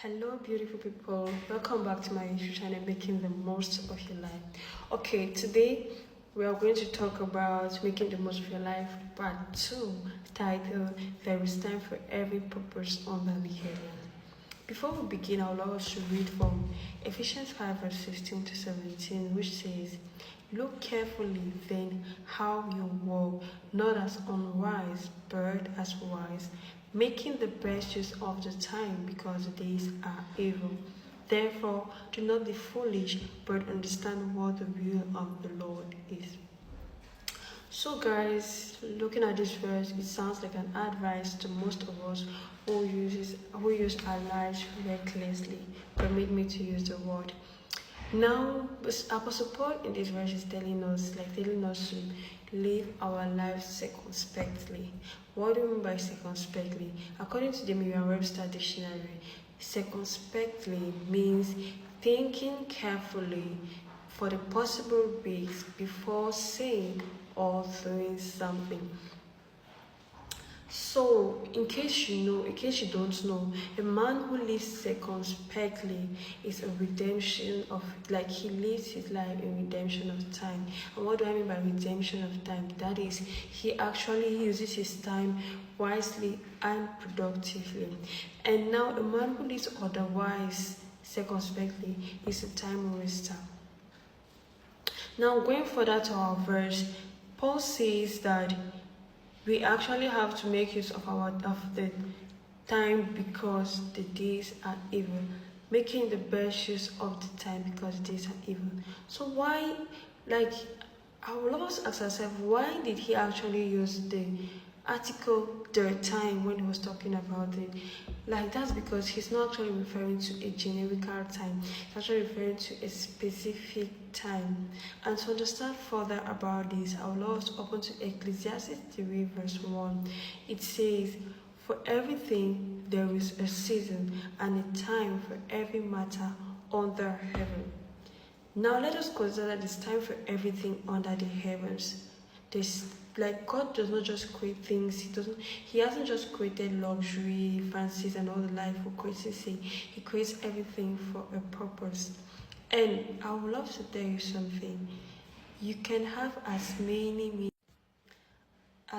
Hello, beautiful people. Welcome back to my YouTube channel, Making the Most of Your Life. Okay, today we are going to talk about making the most of your life, part 2, titled There is Time for Every Purpose Under the Heaven. Before we begin, I would like us to read from Ephesians 5, verse 16 to 17, which says, "Look carefully then how you walk, not as unwise, but as wise, making the best use of the time, because the days are evil. Therefore, do not be foolish, but understand what the will of the Lord is." So guys, looking at this verse, it sounds like an advice to most of us who use our lives recklessly. Permit me to use the word. Now, Apostle Paul in this verse is telling us to live our lives circumspectly. What do you mean by circumspectly? According to the Merriam-Webster dictionary, circumspectly means thinking carefully for the possible risks before saying or doing something. So, in case you don't know, a man who lives circumspectly is a redemption of, he lives his life in redemption of time. And what do I mean by redemption of time? That is, he actually uses his time wisely and productively. And now, a man who lives otherwise circumspectly is a time waster. Now, going further to our verse, Paul says that we actually have to make use of the time because the days are evil. Making the best use of the time because the days are evil. So why, I will always ask ourselves, why did he actually use the article "their time" when he was talking about it? That's because he's not actually referring to a generical time. He's actually referring to a specific time. And to understand further about this, I will also open to Ecclesiastes 3 verse 1. It says, "For everything there is a season and a time for every matter under heaven." Now let us consider this time for everything under the heavens. God does not just create things. He hasn't just created luxury, fancies, and all the life for creating sake. He creates everything for a purpose. And I would love to tell you something. You can have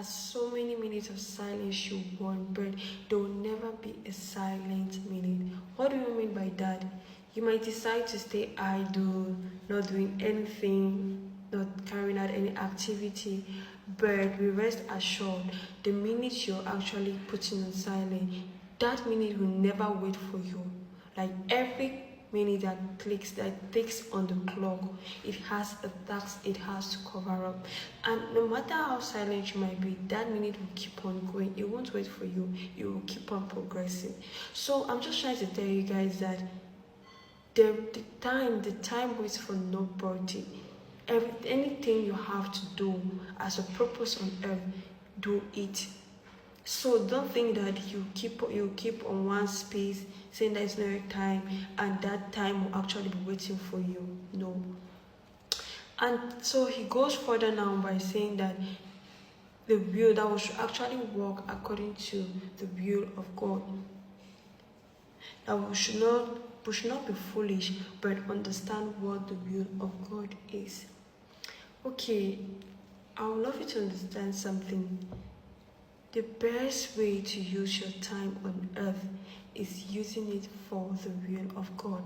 so many minutes of silence you want, but there will never be a silent minute. What do you mean by that? You might decide to stay idle, not doing anything, not carrying out any activity, but we rest assured the minute you're actually putting on silent, that minute will never wait for you. Every minute that takes on the clock, it has a task it has to cover up. And no matter how silent you might be, that minute will keep on going. It won't wait for you. It will keep on progressing. So I'm just trying to tell you guys that the time waits for nobody. Anything you have to do as a purpose on earth, do it. So don't think that you keep on one space saying that it's not your time and that time will actually be waiting for you. No. And so he goes further now by saying that we should actually walk according to the will of God. That we should not be foolish, but understand what the will of God is. Okay, I would love you to understand something. The best way to use your time on earth is using it for the will of God.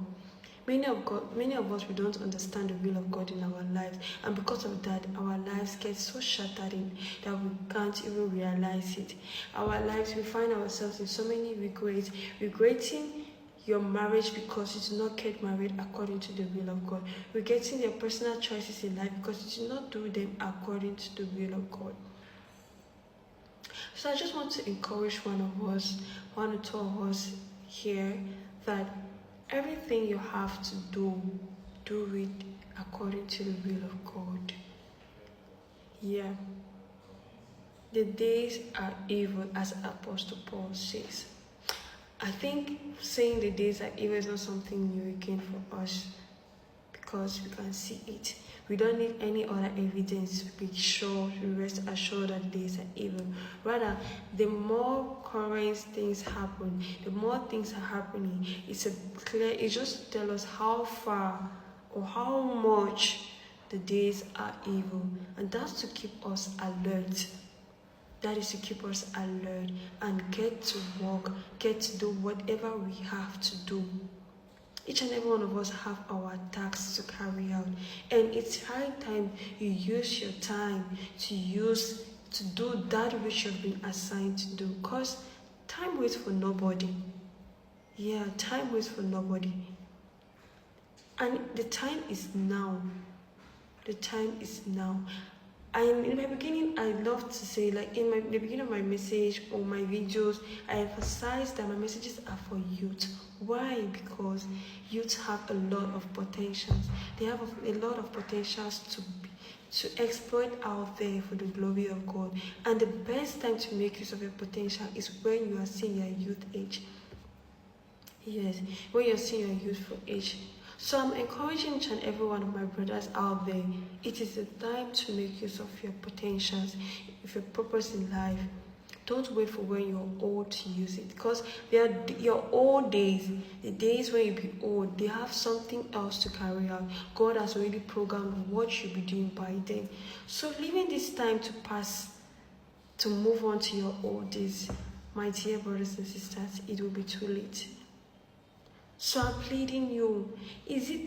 Many of us, we don't understand the will of God in our lives, and because of that, our lives get so shattered that we can't even realize it. Our lives, we find ourselves in so many regrets, regretting your marriage because you did not get married according to the will of God, regretting your personal choices in life because you did not do them according to the will of God. So I just want to encourage one or two of us here, that everything you have to do it according to the will of God. Yeah. The days are evil, as Apostle Paul says. I think saying the days are evil is not something new again for us, because we can see it. We don't need any other evidence to be sure, to rest assured that days are evil. Rather, the more current things happen, the more things are happening. It just tells us how far or how much the days are evil. And that's to keep us alert. That is to keep us alert and get to work, get to do whatever we have to do. Each and every one of us have our tasks to carry out, and it's high time you use your time to do that which you've been assigned to do, because time waits for nobody. Yeah, time waits for nobody. And the time is now. The time is now. And in my beginning, I love to say, like the beginning of my message or my videos, I emphasize that my messages are for youth. Why? Because youth have a lot of potentials. They have a lot of potentials to exploit out there for the glory of God. And the best time to make use of your potential is when you are seeing your youth age. Yes, when you're seeing your youthful age. So I'm encouraging each and every one of my brothers out there. It is the time to make use of your potentials, of your purpose in life. Don't wait for when you're old to use it, because your old days, the days when you be old, they have something else to carry out. God has already programmed what you'll be doing by then. So leaving this time to pass, to move on to your old days, my dear brothers and sisters, it will be too late. So I'm pleading you, is it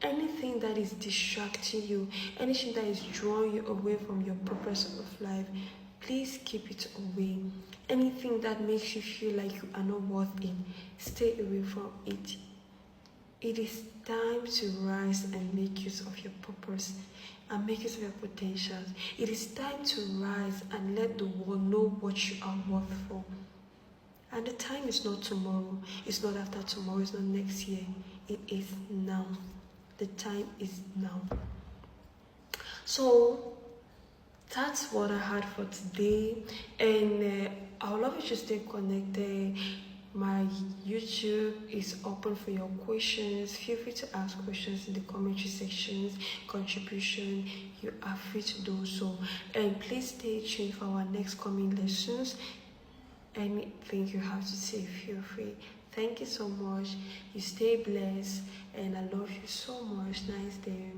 anything that is distracting you, anything that is drawing you away from your purpose of life, please keep it away. Anything that makes you feel like you are not worth it, stay away from it. It is time to rise and make use of your purpose and make use of your potentials. It is time to rise and let the world know what you are worth for. And the time is not tomorrow, it's not after tomorrow, it's not next year. It is now. The time is now. So that's what I had for today, and I would love you to stay connected. My YouTube is open for your questions. Feel free to ask questions in the commentary sections, contribution, you are free to do so. And please stay tuned for our next coming lessons. Anything you have to say, feel free. Thank you so much. You stay blessed, and I love you so much. Nice day.